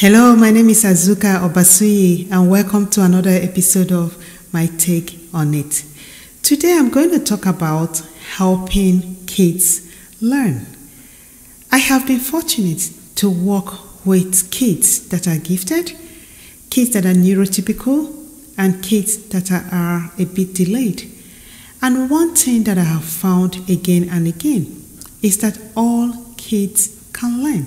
Hello, my name is Azuka Obasuyi, and welcome to another episode of My Take on It. Today I'm going to talk about helping kids learn. I have been fortunate to work with kids that are gifted, kids that are neurotypical, and kids that are a bit delayed. And one thing that I have found again and again is that all kids can learn.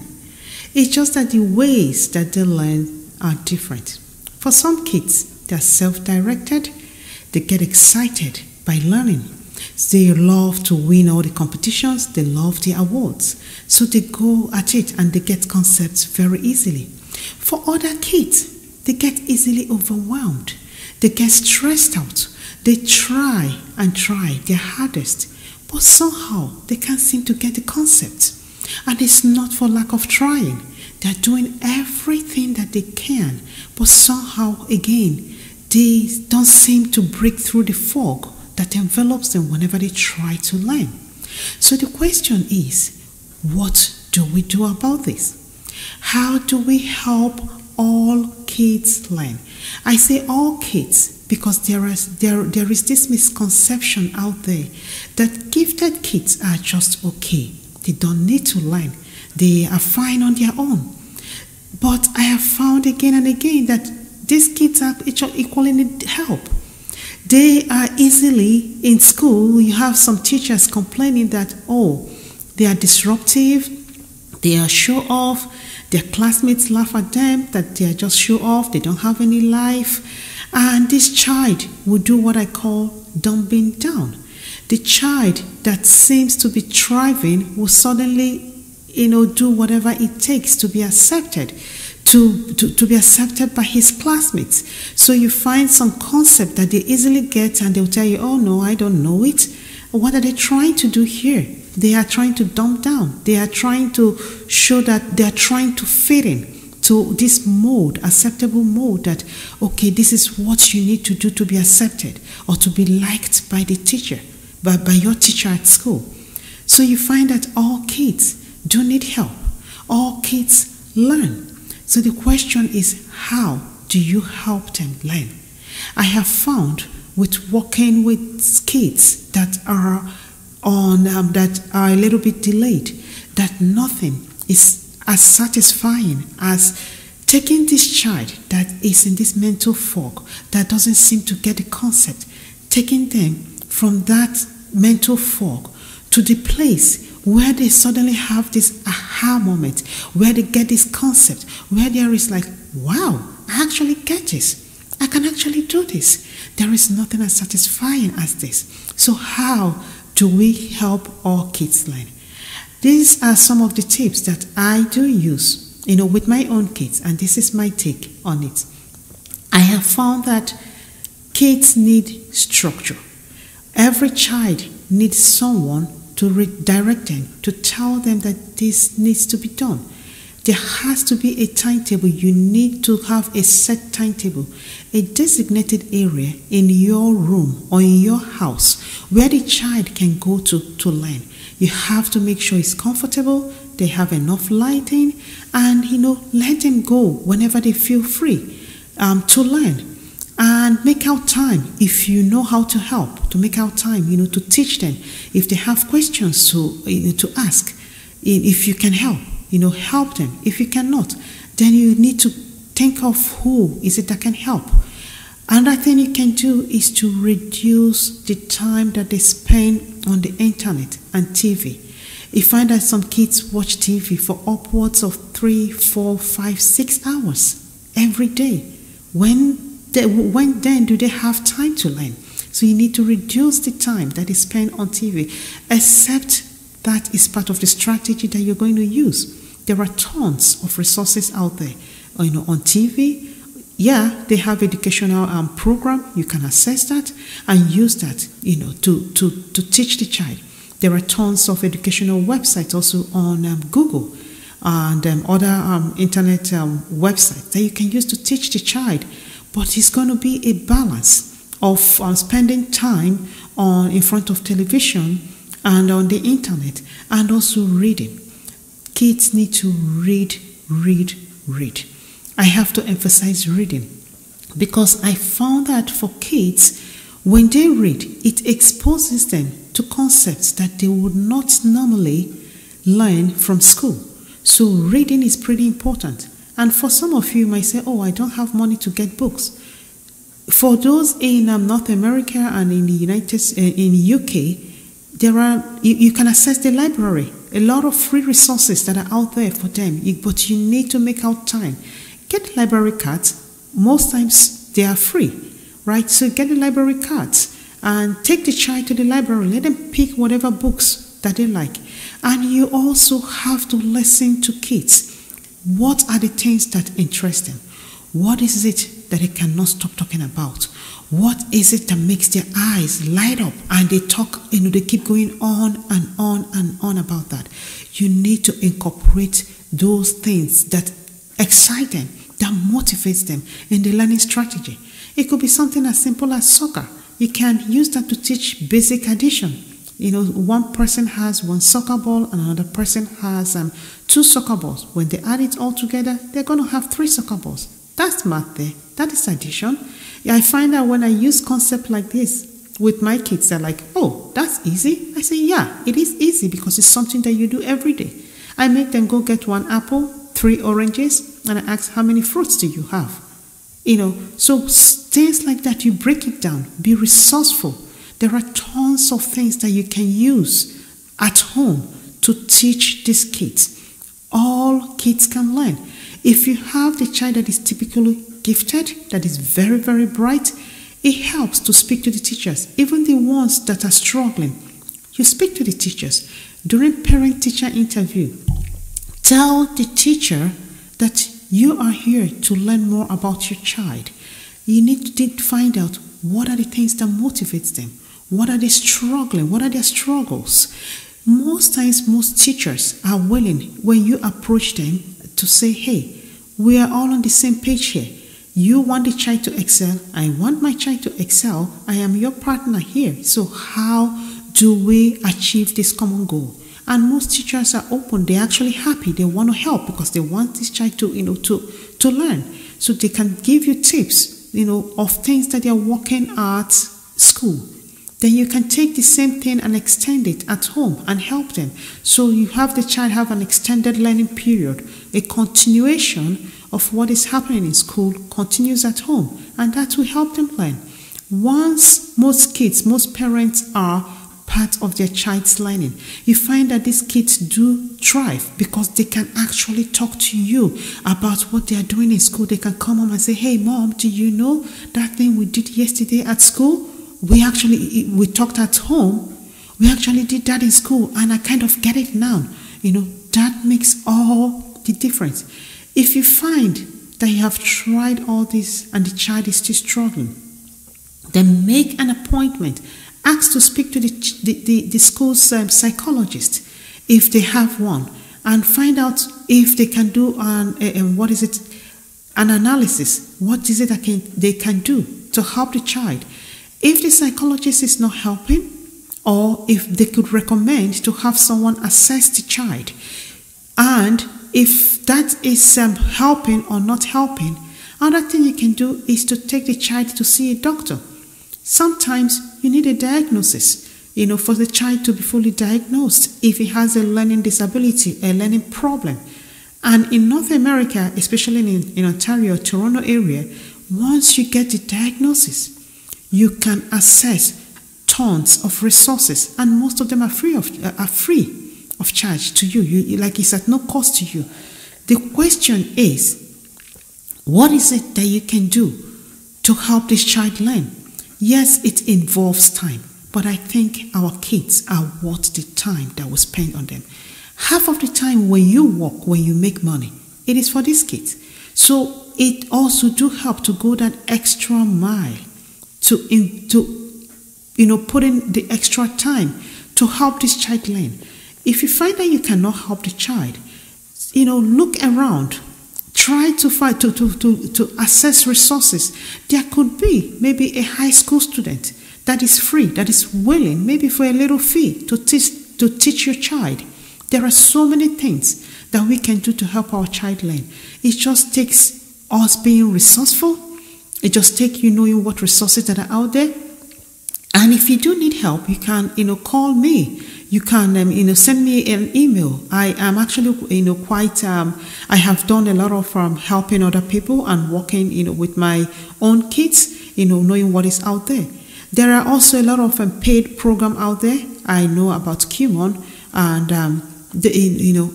It's just that the ways that they learn are different. For some kids, they're self-directed. They get excited by learning. They love to win all the competitions. They love the awards. So they go at it and they get concepts very easily. For other kids, they get easily overwhelmed. They get stressed out. They try and try their hardest, but somehow they can't seem to get the concept. And it's not for lack of trying. They're doing everything that they can, but somehow, again, they don't seem to break through the fog that envelops them whenever they try to learn. So the question is, what do we do about this? How do we help all kids learn? I say all kids because there is this misconception out there that gifted kids are just okay. They don't need to learn. They are fine on their own. But I have found again and again that these kids are equally need help. They are easily in school. You have some teachers complaining that, they are disruptive, they are show off, their classmates laugh at them, that they are just show off, they don't have any life. And this child will do what I call dumbing down. The child that seems to be thriving will suddenly, do whatever it takes to be accepted, to be accepted by his classmates. So you find some concept that they easily get and they'll tell you, oh no, I don't know it. What are they trying to do here? They are trying to dumb down. They are trying to show that they are trying to fit in to this mode, acceptable mode that, okay, this is what you need to do to be accepted or to be liked by the teacher. By your teacher at school. So you find that all kids do need help. All kids learn. So the question is, how do you help them learn? I have found with working with kids that are a little bit delayed, that nothing is as satisfying as taking this child that is in this mental fog, that doesn't seem to get the concept, taking them from that mental fog to the place where they suddenly have this aha moment, where they get this concept, where there is like, wow, I actually get this. I can actually do this. There is nothing as satisfying as this. So how do we help all kids learn? These are some of the tips that I do use, with my own kids, and this is my take on it. I have found that kids need structure. Every child needs someone to redirect them, to tell them that this needs to be done. There has to be a timetable. You need to have a set timetable, a designated area in your room or in your house where the child can go to learn. You have to make sure it's comfortable, they have enough lighting, and let them go whenever they feel free to learn. And make out time, if you know how to help, to make out time, to teach them. If they have questions to ask, if you can help, help them. If you cannot, then you need to think of who is it that can help. Another thing you can do is to reduce the time that they spend on the internet and TV. You find that some kids watch TV for upwards of 3, 4, 5, 6 hours every day. When then do they have time to learn? So you need to reduce the time that is spent on TV, except that is part of the strategy that you're going to use. There are tons of resources out there, on TV. Yeah, they have educational program. You can access that and use that, to teach the child. There are tons of educational websites also on Google and other internet websites that you can use to teach the child. But it's going to be a balance of spending time in front of television and on the internet, and also reading. Kids need to read. I have to emphasize reading, because I found that for kids, when they read, it exposes them to concepts that they would not normally learn from school. So reading is pretty important. And for some of you might say, oh, I don't have money to get books. For those in North America and in the UK, you can access the library. A lot of free resources that are out there for them, but you need to make out time. Get library cards. Most times they are free, right? So get the library cards and take the child to the library. Let them pick whatever books that they like. And you also have to listen to kids. What are the things that interest them? What is it that they cannot stop talking about? What is it that makes their eyes light up and they talk, they keep going on and on and on about that? You need to incorporate those things that excite them, that motivates them in the learning strategy. It could be something as simple as soccer. You can use that to teach basic addition. One person has one soccer ball and another person has 2 soccer balls. When they add it all together, they're going to have 3 soccer balls. That's math there. That is addition. I find that when I use concepts like this with my kids, they're like, oh, that's easy. I say, yeah, it is easy because it's something that you do every day. I make them go get 1 apple, 3 oranges, and I ask, how many fruits do you have? So things like that, you break it down. Be resourceful. There are tons of things that you can use at home to teach these kids. All kids can learn. If you have the child that is typically gifted, that is very, very bright, it helps to speak to the teachers. Even the ones that are struggling, you speak to the teachers. During parent-teacher interview, tell the teacher that you are here to learn more about your child. You need to find out what are the things that motivates them. What are they struggling? What are their struggles? Most times, most teachers are willing when you approach them to say, hey, we are all on the same page here. You want the child to excel. I want my child to excel. I am your partner here. So how do we achieve this common goal? And most teachers are open. They're actually happy. They want to help because they want this child to learn. So they can give you tips, of things that they're working at school. Then you can take the same thing and extend it at home and help them. So you have the child have an extended learning period. A continuation of what is happening in school continues at home. And that will help them learn. Once most parents are part of their child's learning, you find that these kids do thrive because they can actually talk to you about what they are doing in school. They can come home and say, hey, Mom, do you know that thing we did yesterday at school? We talked at home. We actually did that in school, and I kind of get it now. That makes all the difference. If you find that you have tried all this and the child is still struggling, then make an appointment. Ask to speak to the school's psychologist if they have one, and find out if they can do an analysis. What is it that they can do to help the child? If the psychologist is not helping, or if they could recommend to have someone assess the child, and if that is helping or not helping, another thing you can do is to take the child to see a doctor. Sometimes you need a diagnosis, for the child to be fully diagnosed if he has a learning disability, a learning problem. And in North America, especially in Ontario, Toronto area, once you get the diagnosis, you can access tons of resources, and most of them are free of charge to you. Like it's at no cost to you. The question is, what is it that you can do to help this child learn? Yes, it involves time, but I think our kids are worth the time that we spend on them. Half of the time when you work, when you make money, it is for these kids. So it also do help to go that extra mile to put in the extra time to help this child learn. If you find that you cannot help the child, look around. Try to assess resources. There could be maybe a high school student that is free, that is willing, maybe for a little fee, to teach your child. There are so many things that we can do to help our child learn. It just takes us being resourceful. It just takes you knowing what resources that are out there. And if you do need help, you can, call me. You can, send me an email. I am actually, quite, I have done a lot of helping other people and working, with my own kids, knowing what is out there. There are also a lot of paid program out there. I know about QMON and,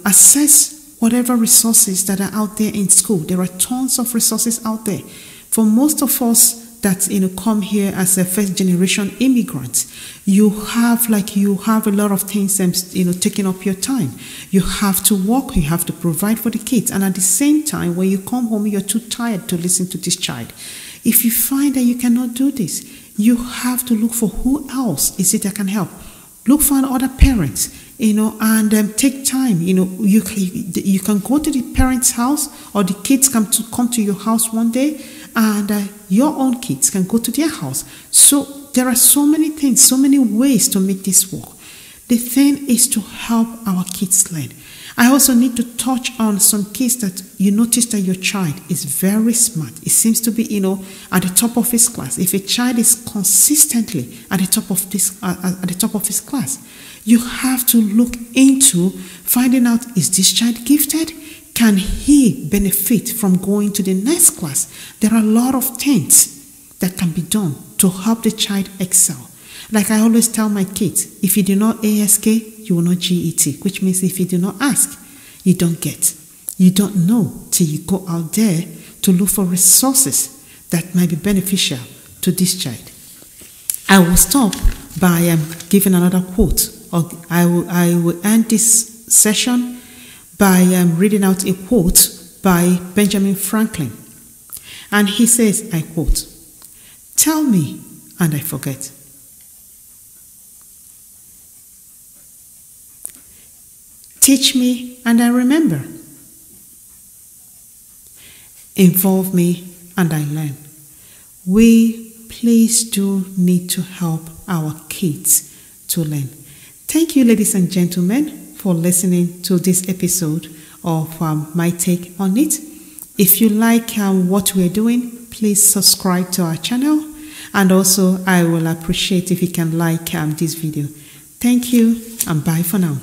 assess whatever resources that are out there in school. There are tons of resources out there. For most of us that come here as a first generation immigrant, you have a lot of things taking up your time. You have to work, you have to provide for the kids, and at the same time when you come home you're too tired to listen to this child. If you find that you cannot do this, you have to look for who else is it that can help. Look for other parents, and take time. You can go to the parents' house, or the kids come to your house one day, and your own kids can go to their house. So there are so many things, so many ways to make this work. The thing is to help our kids learn. I also need to touch on some kids that you notice that your child is very smart. It seems to be, at the top of his class. If a child is consistently at the top of his class, you have to look into finding out, is this child gifted? Can he benefit from going to the next class? There are a lot of things that can be done to help the child excel. Like I always tell my kids, if you do not ASK, you will not GET, which means if you do not ask, you don't get. You don't know till you go out there to look for resources that might be beneficial to this child. I will stop by giving another quote. I will end this session by reading out a quote by Benjamin Franklin. And he says, I quote, "Tell me and I forget. Teach me and I remember. Involve me and I learn." We please do need to help our kids to learn. Thank you, ladies and gentlemen, for listening to this episode of My Take on It. If you like what we're doing, please subscribe to our channel. And also, I will appreciate if you can like this video. Thank you and bye for now.